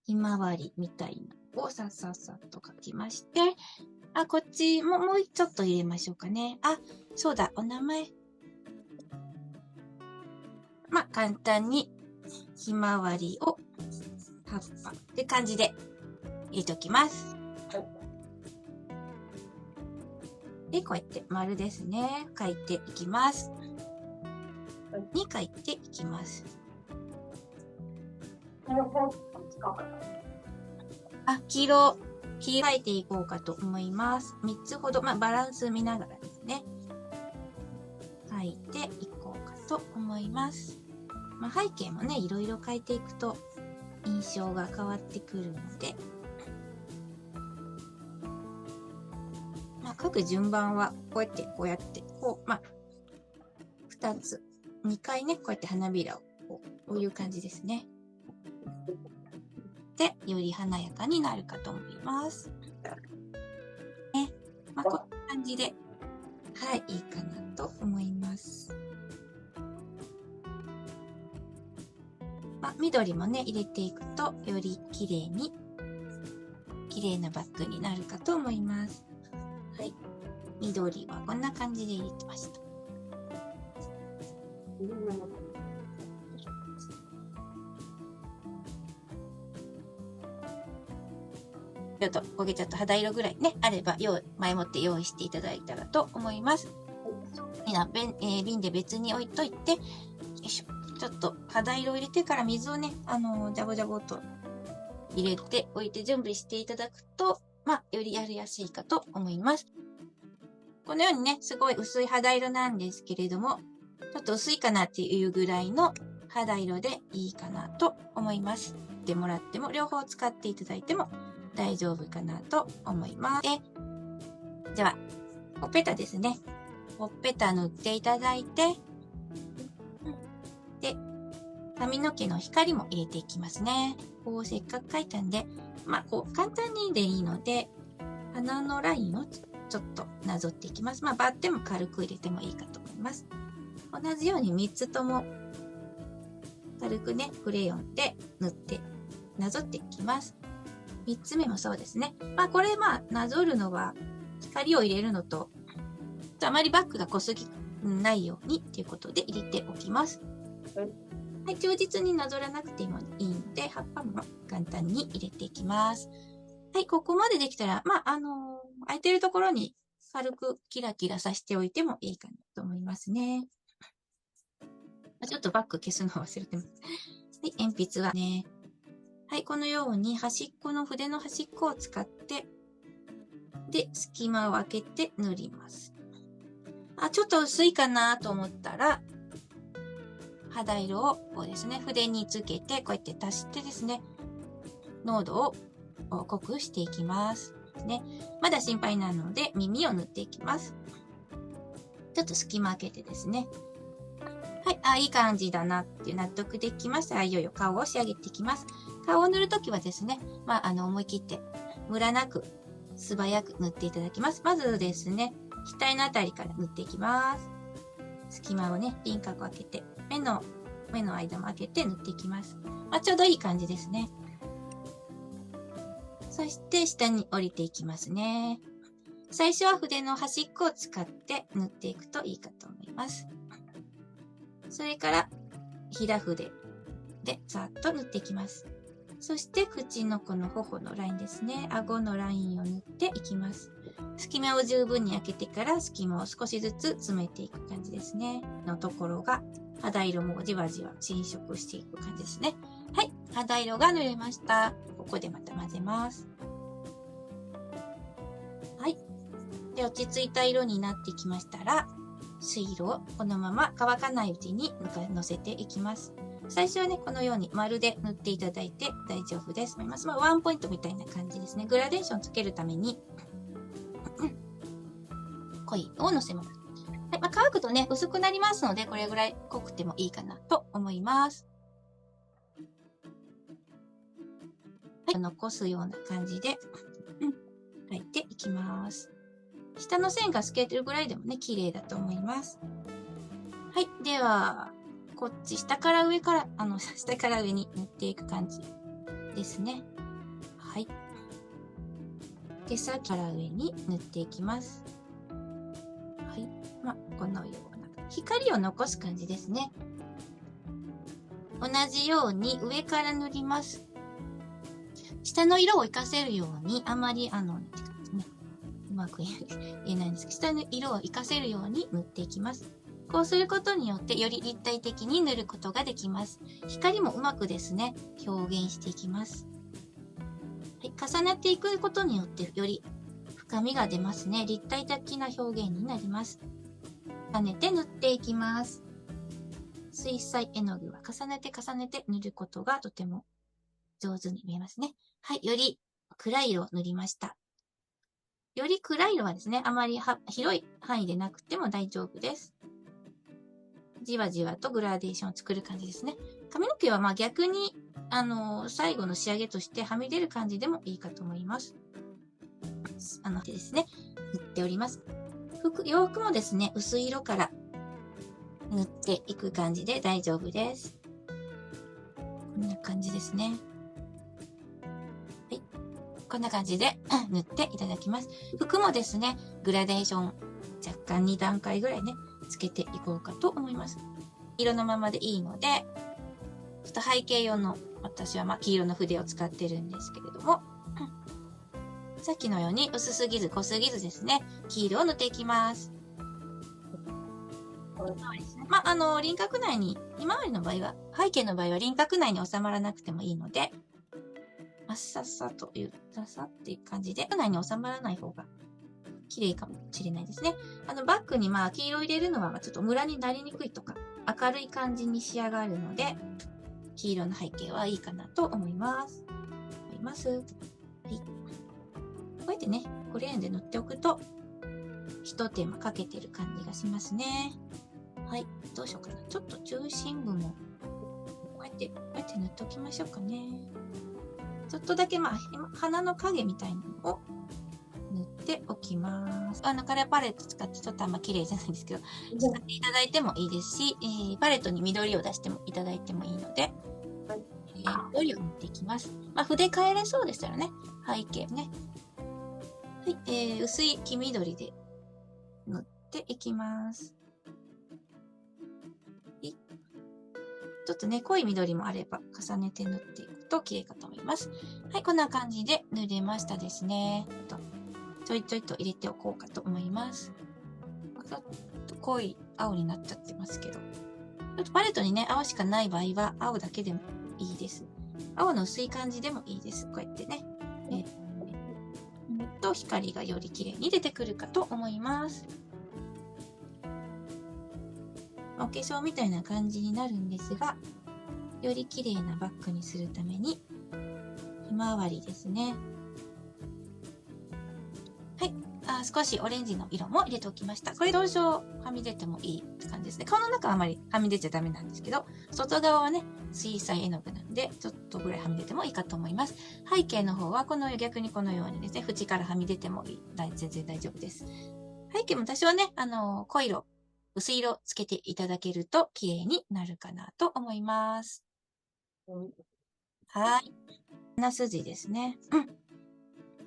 ひまわりみたいなのをさっさっさっと描きまして、こっちももうちょっと入れましょうかね。そうだ、お名前。簡単にひまわりを葉っぱって感じで入れておきます。で、こうやって丸ですね。描いていきます。に描いていきます。黄色描いていこうかと思います。3つほど、バランス見ながらですね。描いていこうかと思います。背景もね、いろいろ描いていくと印象が変わってくるので、描く順番はこうやって、2つ、2回ね、こうやって花びらをこういう感じですね。で、より華やかになるかと思います。ね、こんな感じで、いいかなと思います。緑もね、入れていくと、より綺麗なバッグになるかと思います。緑はこんな感じで入れてました。ちょっと焦げちゃった肌色ぐらいね、あれば、前もって用意していただいたらと思います。瓶で別に置いといて、よいしょ。ちょっと肌色を入れてから水をね、ジャボジャボと入れておいて準備していただくと、よりやりやすいかと思います。このようにね、すごい薄い肌色なんですけれども、ちょっと薄いかなっていうぐらいの肌色でいいかなと思います。でもらっても、両方使っていただいても大丈夫かなと思います。では、ほっぺたですね。ほっぺた塗っていただいて、で、髪の毛の光も入れていきますね。せっかく描いたんで、簡単にでいいので、鼻のラインをちょっとなぞっていきます。バッテンも軽く入れてもいいかと思います。同じように3つとも軽くね、クレヨンで塗ってなぞっていきます。3つ目もそうですね。これなぞるのは光を入れるのと、あまりバッグが濃すぎないようにということで入れておきます。忠実になぞらなくてもいいので、葉っぱも簡単に入れていきます。ここまでできたら、空いてるところに軽くキラキラさせておいてもいいかなと思いますね。ちょっとバッグ消すのを忘れてます。鉛筆はね。このように筆の端っこを使って、で、隙間を空けて塗ります。ちょっと薄いかなと思ったら、肌色をこうですね、筆につけて、こうやって足してですね、濃度を濃くしていきます。ね。まだ心配なので、耳を塗っていきます。ちょっと隙間開けてですね。いい感じだなっていう納得できましたら、いよいよ顔を仕上げていきます。顔を塗るときはですね、思い切って、ムラなく、素早く塗っていただきます。まずですね、額のあたりから塗っていきます。隙間をね、輪郭を開けて、目の間も開けて塗っていきます。ちょうどいい感じですね。そして下に降りていきますね。最初は筆の端っこを使って塗っていくといいかと思います。それから平筆でざっと塗っていきます。そして口のこの頬のラインですね。顎のラインを塗っていきます。隙間を十分に開けてから隙間を少しずつ詰めていく感じですね。のところが肌色もじわじわ侵食していく感じですね。肌色が塗れました。ここでまた混ぜます。で、落ち着いた色になってきましたら、水色をこのまま乾かないうちにのせていきます。最初はね、このように丸で塗っていただいて大丈夫です。ワンポイントみたいな感じですね。グラデーションつけるために、濃い色をのせます。乾くとね、薄くなりますので、これぐらい濃くてもいいかなと思います。残すような感じで、描いていきます。下の線が透けてるぐらいでもね、綺麗だと思います。では、こっち下から上に塗っていく感じですね。はい。毛先から上に塗っていきます。はい。このような光を残す感じですね。同じように上から塗ります。下の色を活かせるように、あまりうまく言えないんですけど、下の色を活かせるように塗っていきます。こうすることによってより立体的に塗ることができます。光もうまくですね、表現していきます。はい、重ねていくことによってより深みが出ますね。立体的な表現になります。重ねて塗っていきます。水彩絵の具は重ねて塗ることがとても上手に見えますね。はい、より暗い色を塗りました。より暗い色はですね、あまり広い範囲でなくても大丈夫です。じわじわとグラデーションを作る感じですね。髪の毛は逆に、最後の仕上げとしてはみ出る感じでもいいかと思います。ですね、塗っております。洋服もですね、薄い色から塗っていく感じで大丈夫です。こんな感じですね。はい。こんな感じで塗っていただきます。服もですね、グラデーション若干2段階ぐらいね、つけていこうかと思います。色のままでいいので、ちょっと背景用の、私は黄色の筆を使ってるんですけれども、さっきのように薄すぎず濃すぎずですね、黄色を塗っていきます。輪郭内に、ひまわりの場合は、背景の場合は輪郭内に収まらなくてもいいので、さっさという、ささっていう感じで、内に収まらない方が綺麗かもしれないですね。バッグに黄色入れるのはちょっとムラになりにくいとか、明るい感じに仕上がるので、黄色の背景はいいかなと思います。はい。こうやってね、クレーンで塗っておくと、一手間かけてる感じがしますね。はい。どうしようかな。ちょっと中心部も、こうやって塗っておきましょうかね。ちょっとだけ鼻の影みたいなのを塗っておきます。カラーパレット使ってちょっとあんま綺麗じゃないんですけど、使っていただいてもいいですし、パレットに緑を出してもいただいてもいいので、緑を塗っていきます。筆変えれそうでしたらね、背景ね。はい、薄い黄緑で塗っていきます。ちょっとね、濃い緑もあれば重ねて塗っていくと綺麗かと思います。はい、こんな感じで塗れましたですね。ちょいちょいと入れておこうかと思います。ちょっと濃い青になっちゃってますけど。ちょっとパレットにね、青しかない場合は青だけでもいいです。青の薄い感じでもいいです。こうやってね。光がより綺麗に出てくるかと思います。お化粧みたいな感じになるんですが、より綺麗なバッグにするために、ひまわりですね。はい。少しオレンジの色も入れておきました。これ同情はみ出てもいいって感じですね。顔の中はあまりはみ出ちゃダメなんですけど、外側はね、水彩絵の具なんで、ちょっとぐらいはみ出てもいいかと思います。背景の方は逆にこのようにですね、縁からはみ出てもいい。全然大丈夫です。背景も多少ね、濃い色、薄い色つけていただけると綺麗になるかなと思います。はい。鼻筋ですね。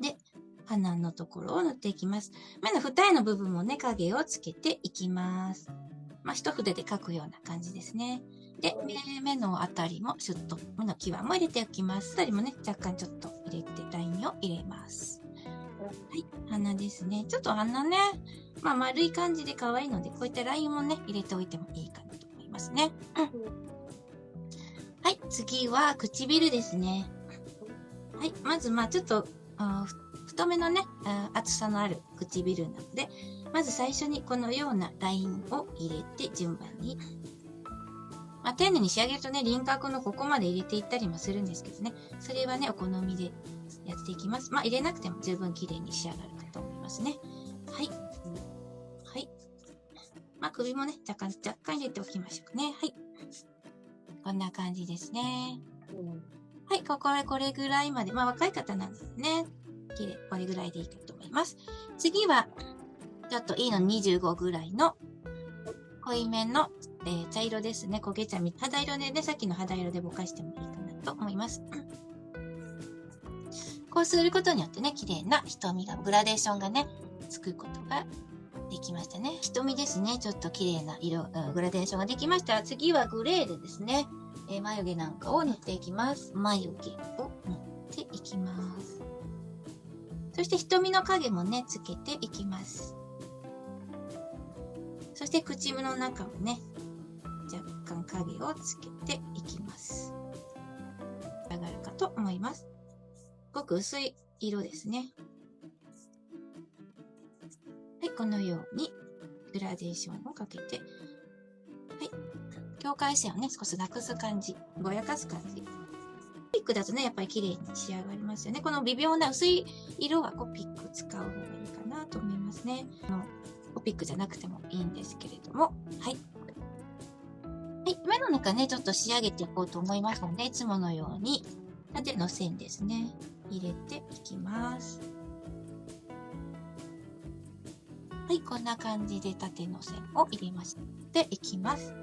で、鼻のところを塗っていきます。目の二重の部分もね、影をつけていきます。一筆で描くような感じですね。で、目のあたりもシュッと、目の際も入れておきます。あたりもね、若干ちょっと入れて、ラインを入れます。はい、鼻ですね。ちょっと鼻ね、丸い感じで可愛いので、こういったラインもね、入れておいてもいいかなと思いますね。はい、次は唇ですね。はい、まずちょっと、太めのね、厚さのある唇なので、まず最初にこのようなラインを入れて順番に、丁寧に仕上げるとね、輪郭のここまで入れていったりもするんですけどね、それはね、お好みでやっていきます。入れなくても十分綺麗に仕上がるかと思いますね。はい。はい。首もね、若干入れておきましょうかね。はい。こんな感じですね。はい、これぐらいまで。若い方なんですね。綺麗。これぐらいでいいかと思います。次は、ちょっといいの25ぐらいの濃いめの、茶色ですね。焦げ茶肌色でね、さっきの肌色でぼかしてもいいかなと思います。こうすることによってね、綺麗な瞳が、グラデーションがね、つくことができましたね。瞳ですね。ちょっと綺麗な色、グラデーションができましたら、次はグレーでですね、眉毛なんかを塗っていきます。眉毛を塗っていきます。そして瞳の影もね、つけていきます。そして口の中もね、若干影をつけていきます。上がるかと思います。すごく薄い色ですね。はい、このようにグラデーションをかけて、はい、境界線をね、少しなくす感じ、ぼやかす感じ。ピックだとね、やっぱり綺麗に仕上がりますよね。この微妙な薄い色はピック使う方がいいかなと思いますね。ピックじゃなくてもいいんですけれども、はい。はい、目の中ね、ちょっと仕上げていこうと思いますので、いつものように縦の線ですね、入れていきます。はい、こんな感じで縦の線を入れましていきます。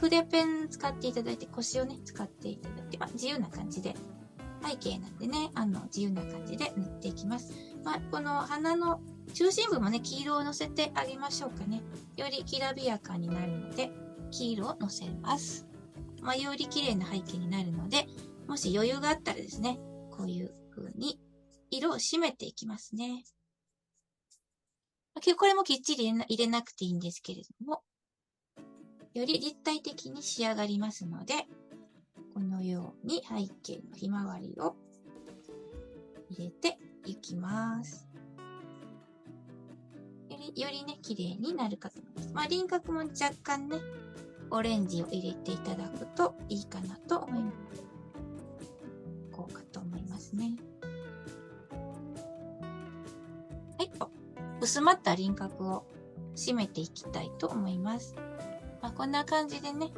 筆ペン使っていただいて、腰をね、使っていただいて、自由な感じで、背景なんでね、自由な感じで塗っていきます。この鼻の中心部もね、黄色をのせてあげましょうかね。よりきらびやかになるので、黄色をのせます。より綺麗な背景になるので、もし余裕があったらですね、こういう風に色を締めていきますね。これもきっちり入れなくていいんですけれども、より立体的に仕上がりますので、このように背景のひまわりを入れていきます。よりね、綺麗になるかと思います。輪郭も若干ね、オレンジを入れていただくといいかなと思います。こうかと思いますね。はい、薄まった輪郭を締めていきたいと思います。こんな感じでね、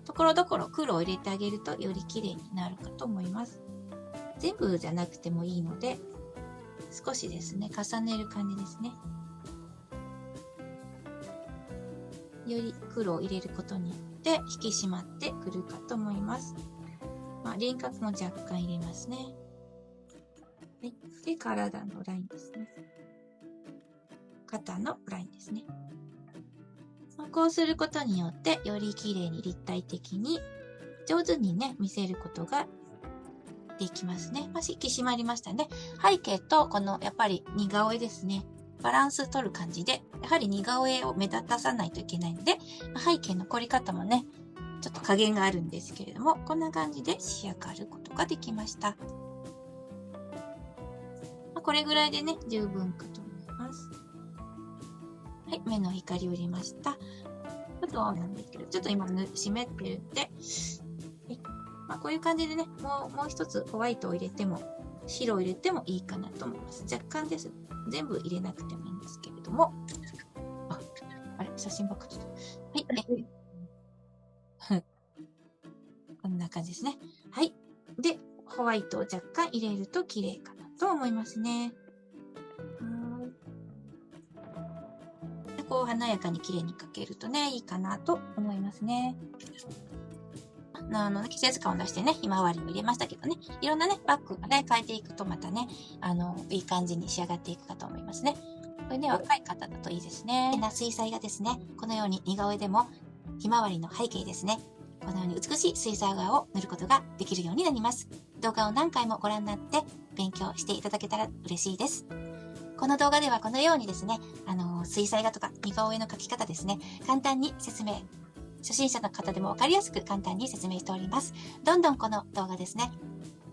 ところどころ黒を入れてあげるとより綺麗になるかと思います。全部じゃなくてもいいので、少しですね、重ねる感じですね。より黒を入れることによって引き締まってくるかと思います。輪郭も若干入れますね。はい。で、体のラインですね。肩のラインですね。こうすることによって、より綺麗に立体的に、上手にね、見せることができますね。引き締まりましたね。背景と、この、やっぱり似顔絵ですね。バランス取る感じで、やはり似顔絵を目立たさないといけないので、背景の凝り方もね、ちょっと加減があるんですけれども、こんな感じで仕上がることができました。これぐらいでね、十分かと思います。はい、目の光を入れました。ちょっとなんですけど、ちょっと今湿ってるんで、はい、こういう感じでね、もう一つホワイトを入れても、白を入れてもいいかなと思います。若干です。全部入れなくてもいいんですけれども。あれ写真ばっかり。はい。こんな感じですね。はい。で、ホワイトを若干入れると綺麗かなと思いますね。こう華やかに綺麗に描けるとね、いいかなと思いますね。季節感を出してね、ひまわりを入れましたけどね、いろんなね、バッグがね、変えていくとまたね、いい感じに仕上がっていくかと思いますね。これね、若い方だといいですね。水彩画ですね。このように似顔絵でも、ひまわりの背景ですね。このように美しい水彩画を塗ることができるようになります。動画を何回もご覧になって勉強していただけたら嬉しいです。この動画ではこのようにですね、水彩画とか似顔絵の描き方ですね、簡単に説明、初心者の方でもわかりやすく簡単に説明しております。どんどんこの動画ですね、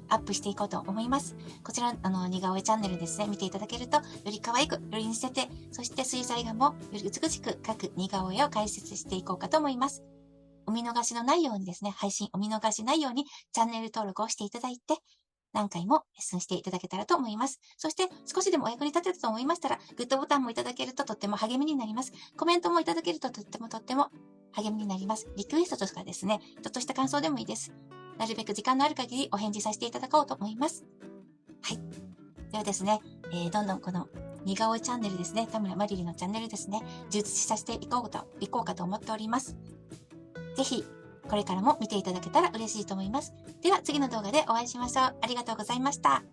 アップしていこうと思います。こちら、似顔絵チャンネルですね、見ていただけると、より可愛く、より似せて、そして水彩画もより美しく描く似顔絵を解説していこうかと思います。お見逃しのないようにですね、配信お見逃しないようにチャンネル登録をしていただいて、何回もレッスンしていただけたらと思います。そして少しでもお役に立てたと思いましたら、グッドボタンもいただけるととっても励みになります。コメントもいただけるととっても励みになります。リクエストとかですね、ちょっとした感想でもいいです。なるべく時間のある限りお返事させていただこうと思います。はい。ではですね、どんどんこの似顔絵チャンネルですね、田村まりりのチャンネルですね、充実させていこうかと思っております。ぜひ、これからも見ていただけたら嬉しいと思います。では次の動画でお会いしましょう。ありがとうございました。